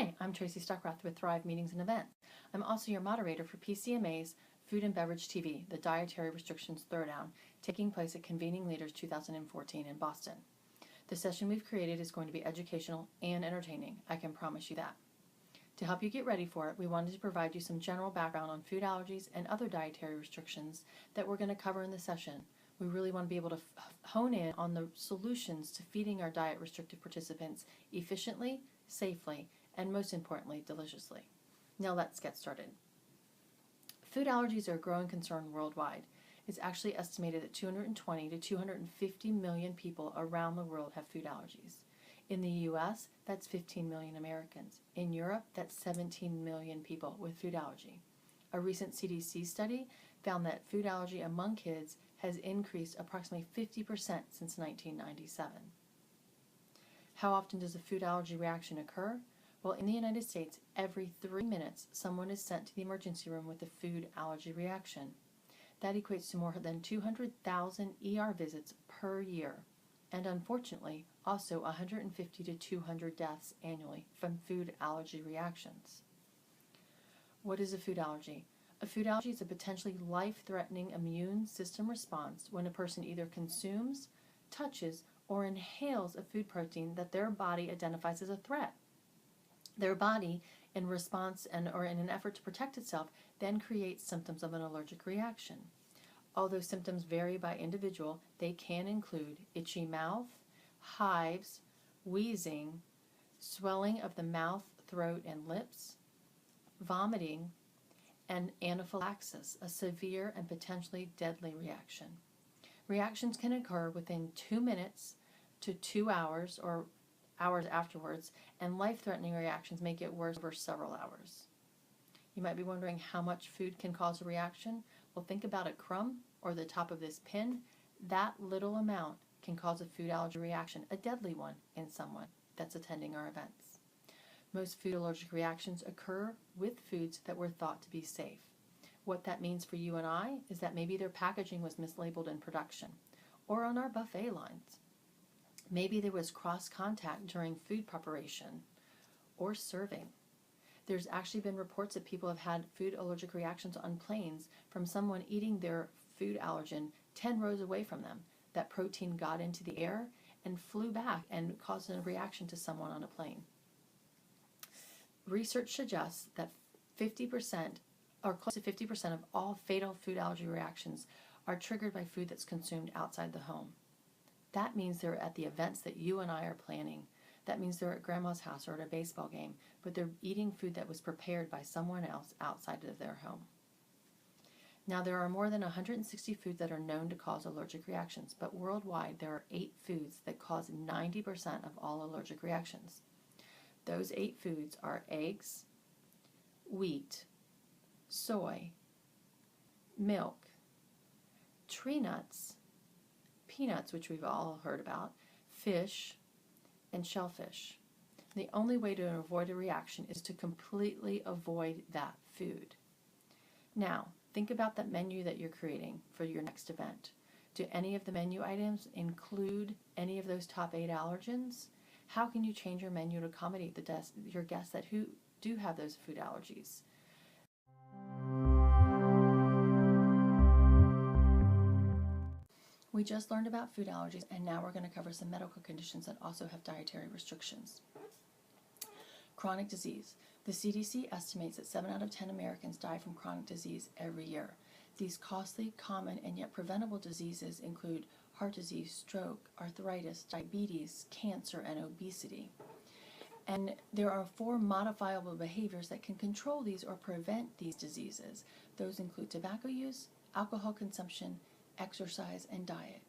Hi, I'm Tracy Stuckrath with Thrive Meetings and Events. I'm also your moderator for PCMA's Food and Beverage TV, the Dietary Restrictions Throwdown, taking place at Convening Leaders 2014 in Boston. The session we've created is going to be educational and entertaining, I can promise you that. To help you get ready for it, we wanted to provide you some general background on food allergies and other dietary restrictions that we're going to cover in the session. We really want to be able to hone in on the solutions to feeding our diet restricted participants efficiently, safely, and most importantly, deliciously. Now let's get started. Food allergies are a growing concern worldwide. It's actually estimated that 220 to 250 million people around the world have food allergies. In the US, that's 15 million Americans. In Europe, that's 17 million people with food allergy. A recent CDC study found that food allergy among kids has increased approximately 50% since 1997. How often does a food allergy reaction occur? Well, in the United States, every 3 minutes, someone is sent to the emergency room with a food allergy reaction. That equates to more than 200,000 ER visits per year, and unfortunately, also 150 to 200 deaths annually from food allergy reactions. What is a food allergy? A food allergy is a potentially life-threatening immune system response when a person either consumes, touches, or inhales a food protein that their body identifies as a threat. Their body, in response or in an effort to protect itself, then creates symptoms of an allergic reaction. Although symptoms vary by individual, they can include itchy mouth, hives, wheezing, swelling of the mouth, throat, and lips, vomiting, and anaphylaxis, a severe and potentially deadly reaction. Reactions can occur within 2 minutes to 2 hours or hours afterwards, and life-threatening reactions may get worse over several hours. You might be wondering how much food can cause a reaction. Well, think about a crumb or the top of this pin. That little amount can cause a food allergy reaction, a deadly one in someone that's attending our events. Most food allergic reactions occur with foods that were thought to be safe. What that means for you and I is that maybe their packaging was mislabeled in production, or on our buffet lines. Maybe there was cross-contact during food preparation or serving. There's actually been reports that people have had food allergic reactions on planes from someone eating their food allergen 10 rows away from them. That protein got into the air and flew back and caused a reaction to someone on a plane. Research suggests that 50% or close to 50% of all fatal food allergy reactions are triggered by food that's consumed outside the home. That means they're at the events that you and I are planning. That means they're at grandma's house or at a baseball game, but they're eating food that was prepared by someone else outside of their home. Now, there are more than 160 foods that are known to cause allergic reactions, but worldwide there are 8 foods that cause 90% of all allergic reactions. Those 8 foods are eggs, wheat, soy, milk, tree nuts, peanuts, which we've all heard about, fish, and shellfish. The only way to avoid a reaction is to completely avoid that food. Now, think about that menu that you're creating for your next event. Do any of the menu items include any of those top 8 allergens? How can you change your menu to accommodate your guests that who do have those food allergies? We just learned about food allergies, and now we're going to cover some medical conditions that also have dietary restrictions. Chronic disease. The CDC estimates that 7 out of 10 Americans die from chronic disease every year. These costly, common, and yet preventable diseases include heart disease, stroke, arthritis, diabetes, cancer, and obesity. And there are 4 modifiable behaviors that can control these or prevent these diseases. Those include tobacco use, alcohol consumption, exercise, and diet.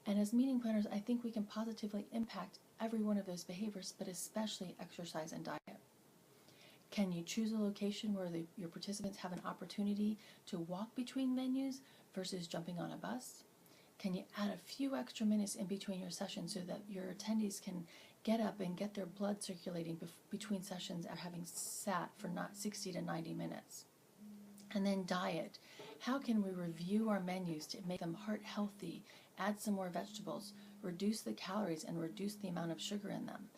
And as meeting planners, I think we can positively impact every one of those behaviors, but especially exercise and diet. Can you choose a location where your participants have an opportunity to walk between menus versus jumping on a bus? Can you add a few extra minutes in between your sessions so that your attendees can get up and get their blood circulating between sessions after having sat for not 60 to 90 minutes? And then diet. How can we review our menus to make them heart healthy, add some more vegetables, reduce the calories, and reduce the amount of sugar in them?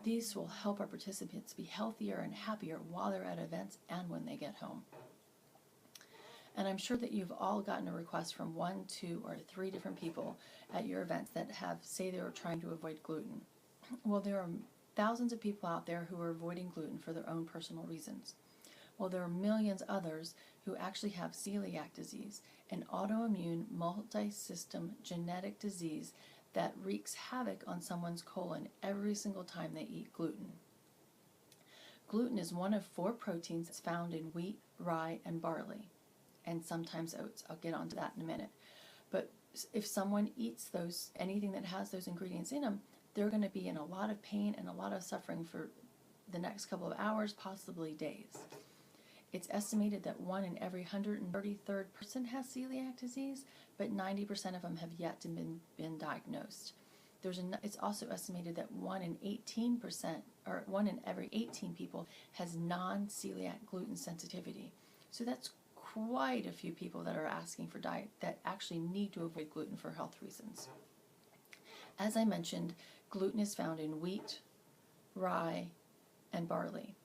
These will help our participants be healthier and happier while they're at events and when they get home. And I'm sure that you've all gotten a request from 1, 2, or 3 different people at your events that say they were trying to avoid gluten. Well, there are thousands of people out there who are avoiding gluten for their own personal reasons. Well, there are millions others who actually have celiac disease, an autoimmune multi-system genetic disease that wreaks havoc on someone's colon every single time they eat gluten. Gluten is one of 4 proteins that's found in wheat, rye, and barley, and sometimes oats. I'll get onto that in a minute. But if someone eats anything that has those ingredients in them, they're going to be in a lot of pain and a lot of suffering for the next couple of hours, possibly days. It's estimated that 1 in every 133rd person has celiac disease, but 90% of them have yet to been diagnosed. It's also estimated that 1 in 18%, or 1 in every 18 people, has non-celiac gluten sensitivity. So that's quite a few people that are asking for diet that actually need to avoid gluten for health reasons. As I mentioned, gluten is found in wheat, rye, and barley.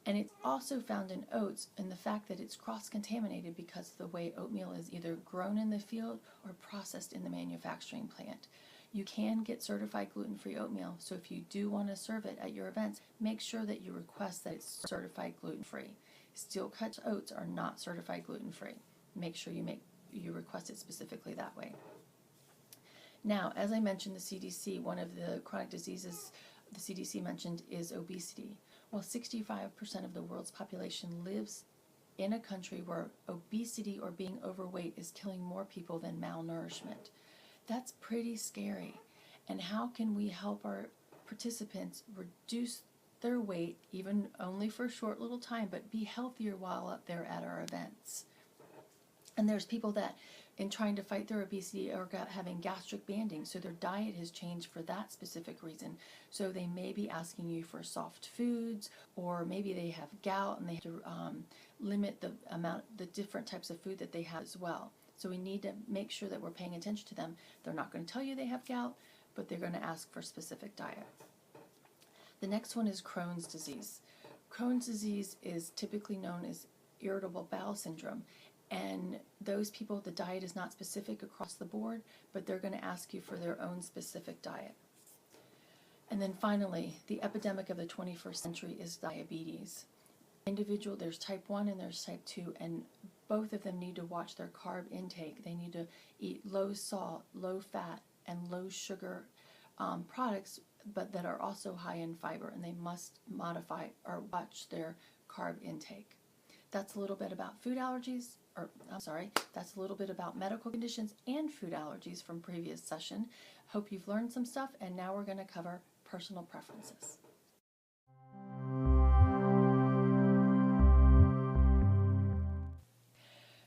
And it's also found in oats, and the fact that it's cross-contaminated because of the way oatmeal is either grown in the field or processed in the manufacturing plant. You can get certified gluten-free oatmeal, so if you do want to serve it at your events, make sure that you request that it's certified gluten-free. Steel-cut oats are not certified gluten-free. Make sure you request it specifically that way. Now, as I mentioned, the CDC, one of the chronic diseases the CDC mentioned is obesity. Well, 65% of the world's population lives in a country where obesity or being overweight is killing more people than malnourishment. That's pretty scary. And how can we help our participants reduce their weight, even only for a short little time, but be healthier while up there at our events? And there's people that, in trying to fight their obesity, are having gastric banding, so their diet has changed for that specific reason. So they may be asking you for soft foods, or maybe they have gout and they have to limit the different types of food that they have as well. So we need to make sure that we're paying attention to them. They're not going to tell you they have gout, but they're going to ask for specific diet. The next one is Crohn's disease. Crohn's disease is typically known as irritable bowel syndrome. And those people, the diet is not specific across the board, but they're going to ask you for their own specific diet. And then finally, the epidemic of the 21st century is diabetes. There's type 1 and there's type 2, and both of them need to watch their carb intake. They need to eat low salt, low fat, and low sugar products, but that are also high in fiber, and they must modify or watch their carb intake. That's a little bit about that's a little bit about medical conditions and food allergies from previous session. Hope you've learned some stuff, and now we're going to cover personal preferences.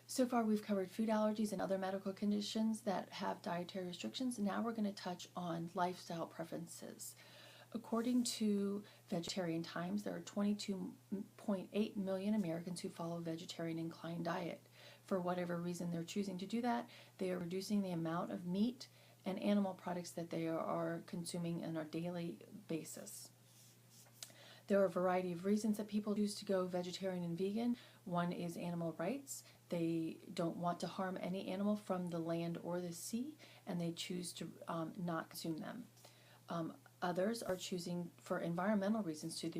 So far we've covered food allergies and other medical conditions that have dietary restrictions. Now we're going to touch on lifestyle preferences. According to Vegetarian Times, there are 22.8 million Americans who follow a vegetarian inclined diet. For whatever reason they're choosing to do that, they are reducing the amount of meat and animal products that they are consuming on a daily basis. There are a variety of reasons that people choose to go vegetarian and vegan. One is animal rights. They don't want to harm any animal from the land or the sea, and they choose to not consume them. Others are choosing, for environmental reasons, to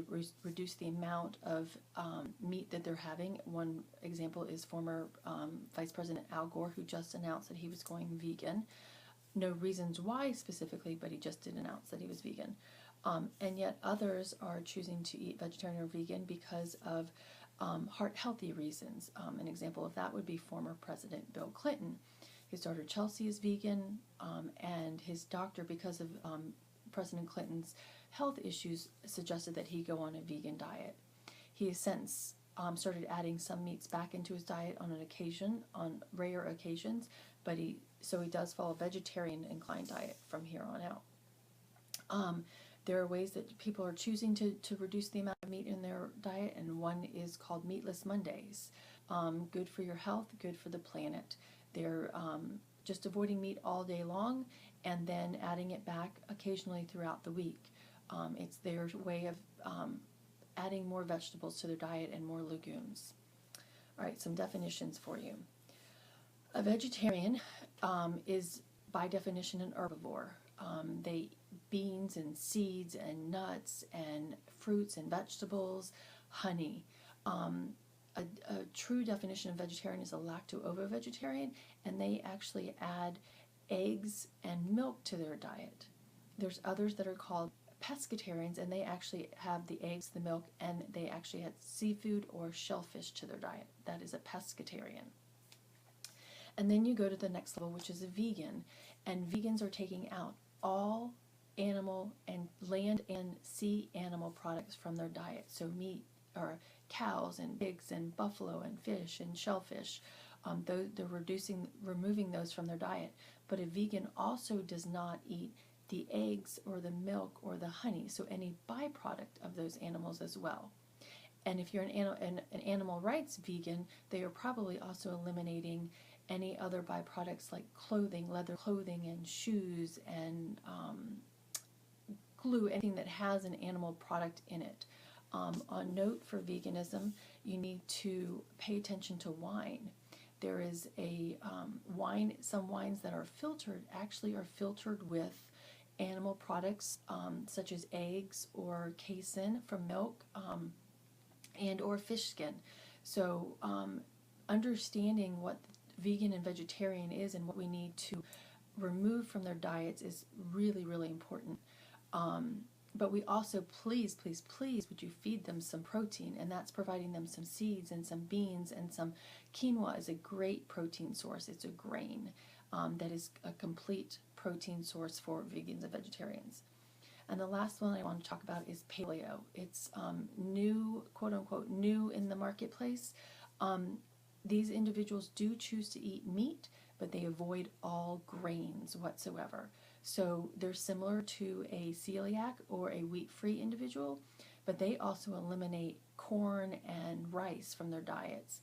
reduce the amount of meat that they're having. One example is former Vice President Al Gore, who just announced that he was going vegan. No reasons why specifically, but he just did announce that he was vegan. And yet others are choosing to eat vegetarian or vegan because of heart-healthy reasons. An example of that would be former President Bill Clinton. His daughter Chelsea is vegan, and his doctor, because of President Clinton's health issues, suggested that he go on a vegan diet. He has since started adding some meats back into his diet on rare occasions, but he does follow a vegetarian inclined diet from here on out. There are ways that people are choosing to reduce the amount of meat in their diet, and one is called Meatless Mondays. Good for your health, good for the planet. They're just avoiding meat all day long and then adding it back occasionally throughout the week. It's their way of adding more vegetables to their diet and more legumes. All right, some definitions for you. A vegetarian is by definition an herbivore. They eat beans and seeds and nuts and fruits and vegetables, honey. A true definition of vegetarian is a lacto-ovo-vegetarian, and they actually add eggs and milk to their diet. There's others that are called pescatarians, and they actually have the eggs, the milk, and they actually add seafood or shellfish to their diet. That is a pescatarian. And then you go to the next level, which is a vegan, and vegans are taking out all animal and land and sea animal products from their diet. So meat, or cows and pigs and buffalo and fish and shellfish. They're removing those from their diet. But a vegan also does not eat the eggs or the milk or the honey, so any byproduct of those animals as well. And if you're an animal rights vegan, they are probably also eliminating any other byproducts like clothing, leather clothing and shoes and glue, anything that has an animal product in it. On note for veganism, you need to pay attention to wine. There is a some wines that are filtered actually are filtered with animal products such as eggs or casein from milk and or fish skin. So understanding what vegan and vegetarian is and what we need to remove from their diets is really, really important. But we also, please, please, please, would you feed them some protein, and that's providing them some seeds and some beans and some quinoa is a great protein source. It's a grain that is a complete protein source for vegans and vegetarians. And the last one I want to talk about is paleo. It's new, quote unquote, new in the marketplace. These individuals do choose to eat meat, but they avoid all grains whatsoever. So they're similar to a celiac or a wheat-free individual, but they also eliminate corn and rice from their diets.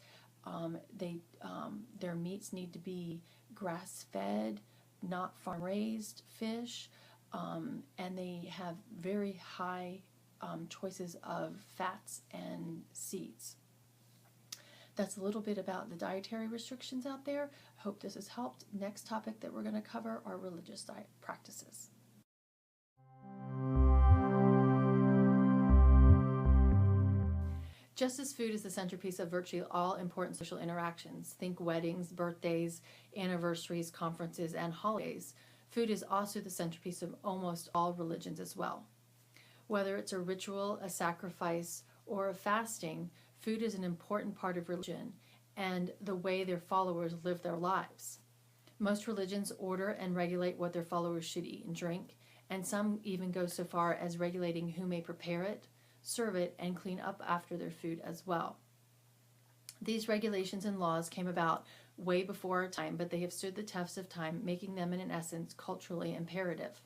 Their meats need to be grass-fed, not farm-raised fish, and they have very high choices of fats and seeds. That's a little bit about the dietary restrictions out there. Hope this has helped. Next topic that we're going to cover are religious diet practices. Just as food is the centerpiece of virtually all important social interactions, think weddings, birthdays, anniversaries, conferences, and holidays, food is also the centerpiece of almost all religions as well. Whether it's a ritual, a sacrifice, or a fasting, food is an important part of religion and the way their followers live their lives. Most religions order and regulate what their followers should eat and drink, and some even go so far as regulating who may prepare it, serve it, and clean up after their food as well. These regulations and laws came about way before our time, but they have stood the test of time, making them in essence culturally imperative.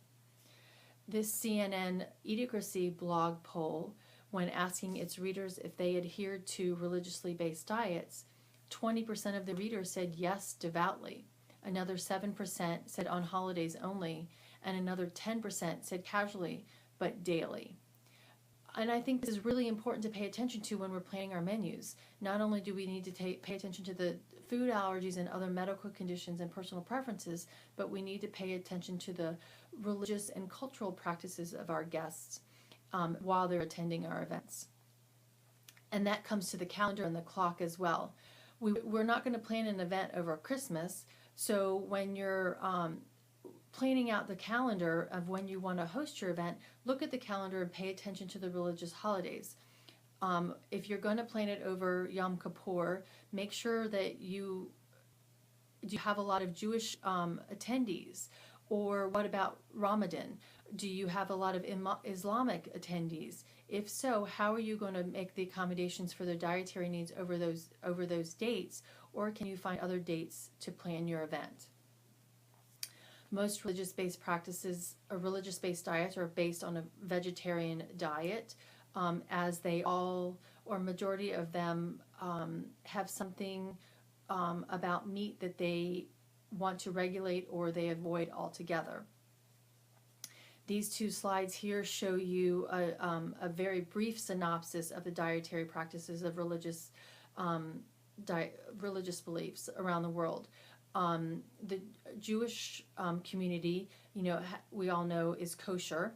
This CNN Idiocracy blog poll, when asking its readers if they adhered to religiously based diets, 20% of the readers said yes devoutly. Another 7% said on holidays only, and another 10% said casually but daily. And I think this is really important to pay attention to when we're planning our menus. Not only do we need to pay attention to the food allergies and other medical conditions and personal preferences, but we need to pay attention to the religious and cultural practices of our guests while they're attending our events. And that comes to the calendar and the clock as well. We're not going to plan an event over Christmas, so when you're planning out the calendar of when you want to host your event, look at the calendar and pay attention to the religious holidays. If you're going to plan it over Yom Kippur, make sure that you have a lot of Jewish attendees. Or what about Ramadan? Do you have a lot of Islamic attendees? If so, how are you going to make the accommodations for their dietary needs over those dates? Or can you find other dates to plan your event? Most religious-based practices, or religious-based diets, are based on a vegetarian diet, as they all, or majority of them, have something about meat that they want to regulate or they avoid altogether. These two slides here show you a very brief synopsis of the dietary practices of religious beliefs around the world. The Jewish community, we all know, is kosher.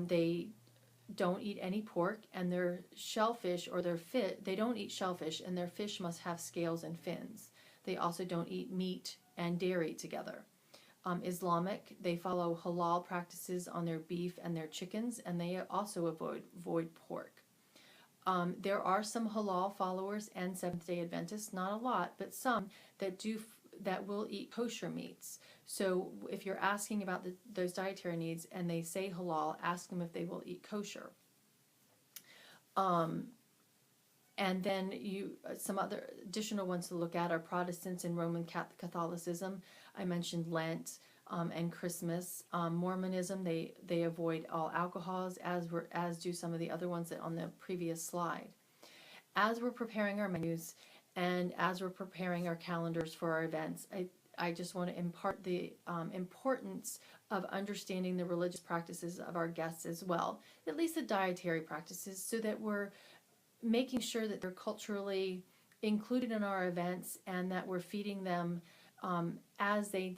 They don't eat any pork, and their shellfish or they don't eat shellfish, and their fish must have scales and fins. They also don't eat meat and dairy together. Islamic, they follow halal practices on their beef and their chickens, and they also avoid pork. There are some halal followers and Seventh-day Adventists, not a lot, but some that will eat kosher meats. So if you're asking about those dietary needs and they say halal, ask them if they will eat kosher. And then some other additional ones to look at are Protestants and Roman Catholicism. I mentioned Lent and Christmas. Mormonism, they avoid all alcohols, as do some of the other ones that on the previous slide. As we're preparing our menus and as we're preparing our calendars for our events, I just want to impart the importance of understanding the religious practices of our guests as well, at least the dietary practices, so that we're making sure that they're culturally included in our events and that we're feeding them as they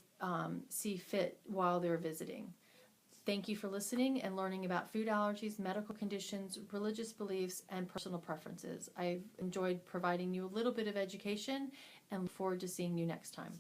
see fit while they're visiting. Thank you for listening and learning about food allergies, medical conditions, religious beliefs, and personal preferences. I've enjoyed providing you a little bit of education and look forward to seeing you next time.